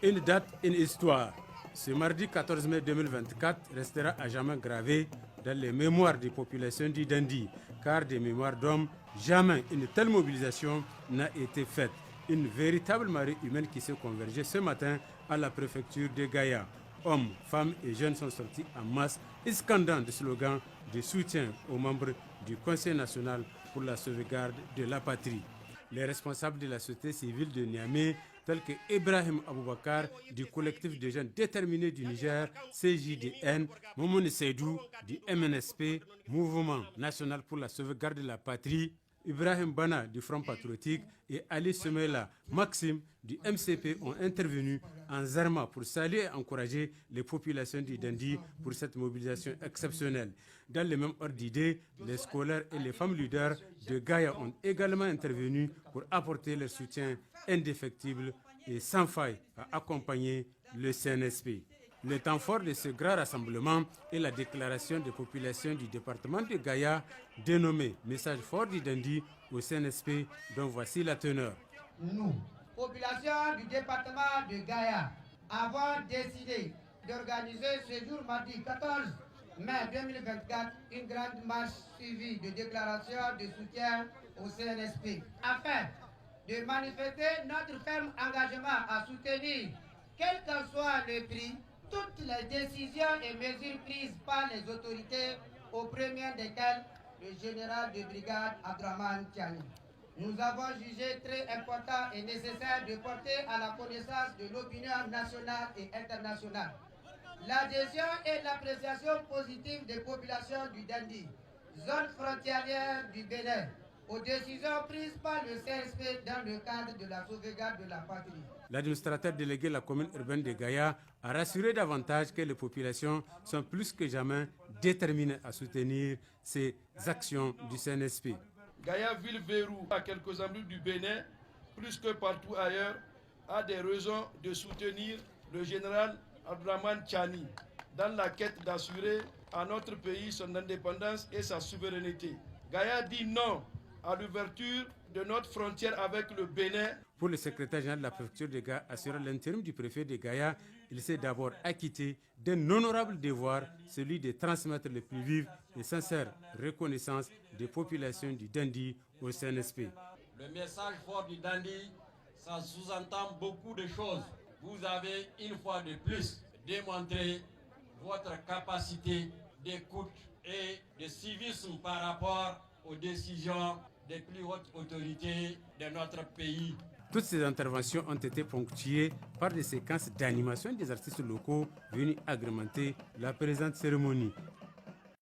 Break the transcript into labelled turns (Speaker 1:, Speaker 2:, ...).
Speaker 1: Une date, une histoire. Ce mardi 14 mai 2024 restera à jamais gravé dans les mémoires des populations du Dandi, car des mémoires d'hommes, jamais une telle mobilisation n'a été faite. Une véritable marée humaine qui s'est convergée ce matin à la préfecture de Gaïa. Hommes, femmes et jeunes sont sortis en masse, scandant des slogans de soutien aux membres du Conseil national pour la sauvegarde de la patrie. Les responsables de la société civile de Niamey, tels que Ibrahim Aboubakar du collectif des jeunes déterminés du Niger, CJDN, Momouni Seydou du MNSP, Mouvement national pour la sauvegarde de la patrie, Ibrahim Bana du Front patriotique et Ali Semela Maxime du MCP ont intervenu en Zarma pour saluer et encourager les populations du Dandi pour cette mobilisation exceptionnelle. Dans le même ordre d'idée, les scolaires et les femmes leaders de Gaïa ont également intervenu pour apporter leur soutien indéfectible et sans faille à accompagner le CNSP. Le temps fort de ce grand rassemblement est la déclaration des populations du département de Gaïa, dénommée Message fort du Dandi au CNSP, dont voici la teneur.
Speaker 2: Nous, population du département de Gaïa, avons décidé d'organiser ce jour mardi 14 mai 2024 une grande marche suivie de déclarations de soutien au CNSP afin de manifester notre ferme engagement à soutenir, quel qu'en soit le prix, toutes les décisions et mesures prises par les autorités, au premier desquelles le général de brigade Abdraman Tiani. Nous avons jugé très important et nécessaire de porter à la connaissance de l'opinion nationale et internationale l'adhésion et l'appréciation positive des populations du Dandi, zone frontalière du Bénin, aux décisions prises par le CSP dans le cadre de la sauvegarde de la patrie.
Speaker 1: L'administrateur délégué de la commune urbaine de Gaïa a rassuré davantage que les populations sont plus que jamais déterminées à soutenir ces actions du CNSP.
Speaker 3: Gaïa, ville verrou, à quelques ennuis du Bénin, plus que partout ailleurs, a des raisons de soutenir le général Abdraman Tiani dans la quête d'assurer à notre pays son indépendance et sa souveraineté. Gaïa dit non à l'ouverture de notre frontière avec le Bénin.
Speaker 1: Pour le secrétaire général de la préfecture de Gaïa, assurant l'intérim du préfet de Gaïa, il s'est d'abord acquitté d'un honorable devoir, celui de transmettre les plus vives et sincères reconnaissances des populations du Dandi au CNSP.
Speaker 4: Le message fort du Dandi, ça sous-entend beaucoup de choses. Vous avez une fois de plus démontré votre capacité d'écoute et de civisme par rapport aux décisions des plus hautes autorités de notre pays.
Speaker 1: Toutes ces interventions ont été ponctuées par des séquences d'animation des artistes locaux venus agrémenter la présente cérémonie.